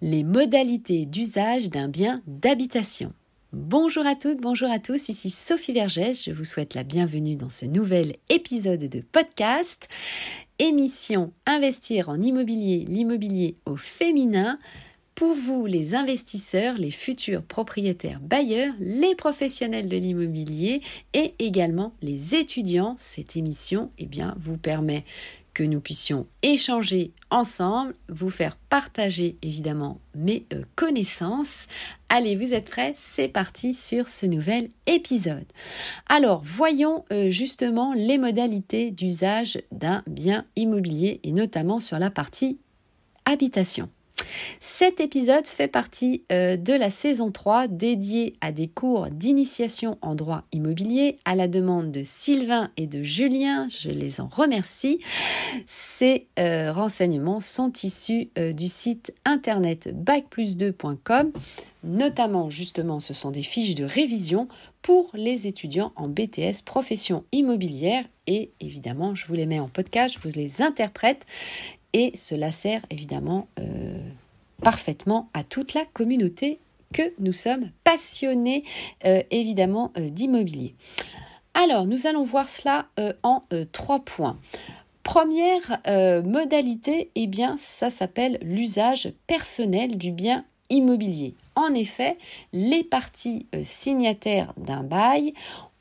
les modalités d'usage d'un bien d'habitation. Bonjour à toutes, bonjour à tous, ici Sophie Vergès, je vous souhaite la bienvenue dans ce nouvel épisode de podcast, émission Investir en immobilier, l'immobilier au féminin, pour vous les investisseurs, les futurs propriétaires bailleurs, les professionnels de l'immobilier et également les étudiants. Cette émission vous permet que nous puissions échanger ensemble, vous faire partager évidemment mes connaissances. Allez, vous êtes prêts? C'est parti sur ce nouvel épisode. Alors, voyons justement les modalités d'usage d'un bien immobilier et notamment sur la partie habitation. Cet épisode fait partie de la saison 3 dédiée à des cours d'initiation en droit immobilier à la demande de Sylvain et de Julien. Je les en remercie. Ces renseignements sont issus du site internet bac+2.com. Notamment, justement, ce sont des fiches de révision pour les étudiants en BTS profession immobilière. Et évidemment, je vous les mets en podcast, je vous les interprète. Et cela sert évidemment parfaitement à toute la communauté que nous sommes passionnés d'immobilier. Alors, nous allons voir cela en 3 points. Première modalité, ça s'appelle l'usage personnel du bien immobilier. En effet, les parties signataires d'un bail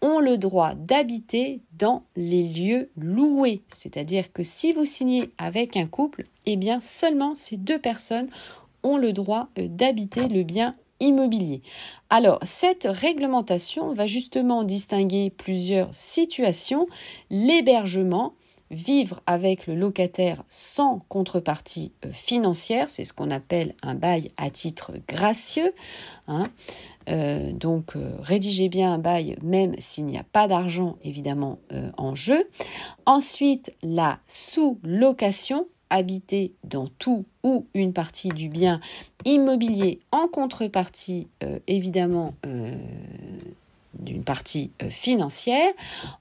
ont le droit d'habiter dans les lieux loués. C'est-à-dire que si vous signez avec un couple, seulement ces 2 personnes ont le droit d'habiter le bien immobilier. Alors, cette réglementation va justement distinguer plusieurs situations. L'hébergement, vivre avec le locataire sans contrepartie financière, c'est ce qu'on appelle un bail à titre gracieux. Donc, rédigez bien un bail même s'il n'y a pas d'argent évidemment en jeu. Ensuite, la sous-location, habiter dans tout ou une partie du bien immobilier en contrepartie d'une partie financière.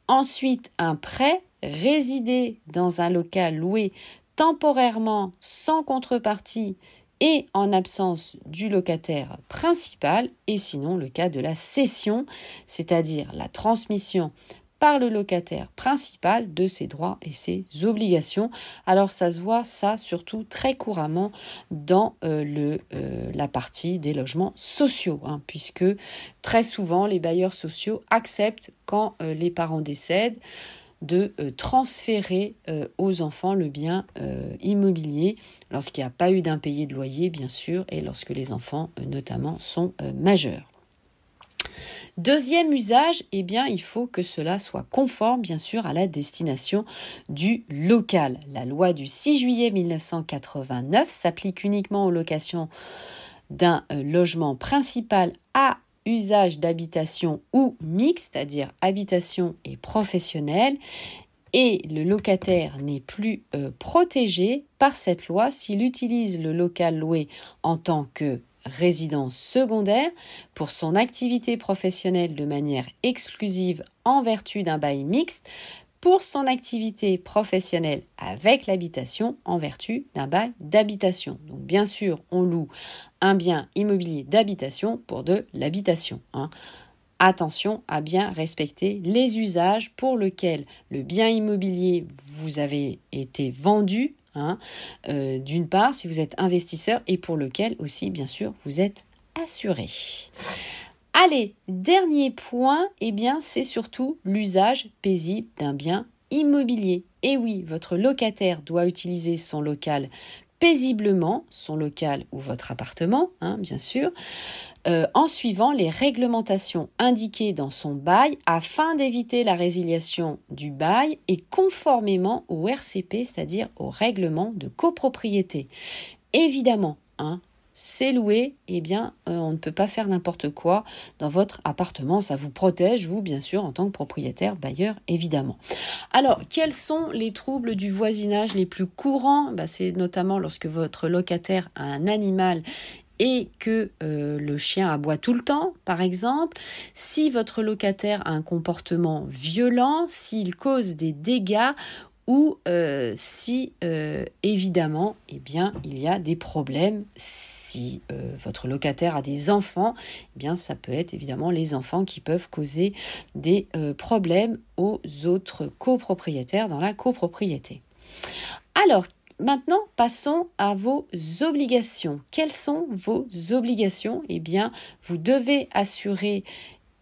Ensuite, un prêt, résider dans un local loué temporairement sans contrepartie et en absence du locataire principal, et sinon le cas de la cession, c'est-à-dire la transmission par le locataire principal de ses droits et ses obligations. Alors ça se voit surtout très couramment dans la partie des logements sociaux, puisque très souvent les bailleurs sociaux acceptent quand les parents décèdent de transférer aux enfants le bien immobilier lorsqu'il n'y a pas eu d'impayé de loyer, bien sûr, et lorsque les enfants notamment sont majeurs. Deuxième usage, il faut que cela soit conforme, bien sûr, à la destination du local. La loi du 6 juillet 1989 s'applique uniquement aux locations d'un logement principal à usage d'habitation ou mixte, c'est-à-dire habitation et professionnel, et le locataire n'est plus protégé par cette loi s'il utilise le local loué en tant que résidence secondaire pour son activité professionnelle de manière exclusive en vertu d'un bail mixte, pour son activité professionnelle avec l'habitation en vertu d'un bail d'habitation. Donc bien sûr, on loue un bien immobilier d'habitation pour de l'habitation. Attention à bien respecter les usages pour lesquels le bien immobilier vous avez été vendu, d'une part si vous êtes investisseur et pour lequel aussi bien sûr vous êtes assuré. Allez, dernier point, c'est surtout l'usage paisible d'un bien immobilier. Et oui, votre locataire doit utiliser son local paisiblement, son local ou votre appartement, bien sûr, en suivant les réglementations indiquées dans son bail afin d'éviter la résiliation du bail et conformément au RCP, c'est-à-dire au règlement de copropriété. Évidemment, c'est loué, on ne peut pas faire n'importe quoi dans votre appartement. Ça vous protège, vous, bien sûr, en tant que propriétaire, bailleur, évidemment. Alors, quels sont les troubles du voisinage les plus courants ? C'est notamment lorsque votre locataire a un animal et que le chien aboie tout le temps, par exemple, si votre locataire a un comportement violent, s'il cause des dégâts ou si évidemment il y a des problèmes Si votre locataire a des enfants, eh bien ça peut être évidemment les enfants qui peuvent causer des problèmes aux autres copropriétaires dans la copropriété. Alors, maintenant, passons à vos obligations. Quelles sont vos obligations? Eh bien, vous devez assurer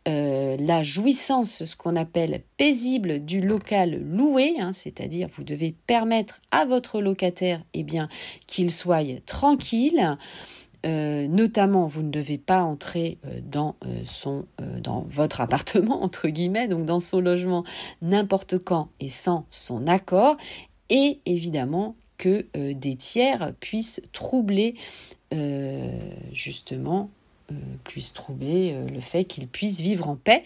la jouissance, ce qu'on appelle paisible du local loué, c'est-à-dire vous devez permettre à votre locataire qu'il soit tranquille. Notamment, vous ne devez pas entrer dans votre appartement, entre guillemets, donc dans son logement, n'importe quand et sans son accord. Et évidemment que des tiers puissent troubler le fait qu'ils puissent vivre en paix.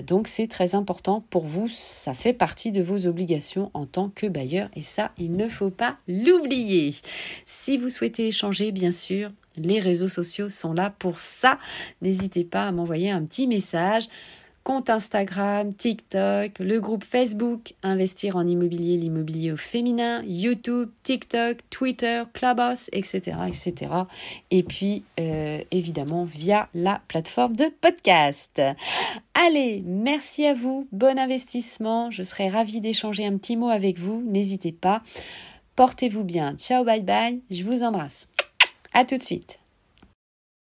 Donc c'est très important pour vous, ça fait partie de vos obligations en tant que bailleur et ça, il ne faut pas l'oublier. Si vous souhaitez échanger, bien sûr, les réseaux sociaux sont là pour ça. N'hésitez pas à m'envoyer un petit message. Compte Instagram, TikTok, le groupe Facebook, Investir en immobilier, l'immobilier au féminin, YouTube, TikTok, Twitter, Clubhouse, etc. Et puis, évidemment, via la plateforme de podcast. Allez, merci à vous, bon investissement. Je serai ravie d'échanger un petit mot avec vous. N'hésitez pas. Portez-vous bien. Ciao, bye bye. Je vous embrasse. À tout de suite.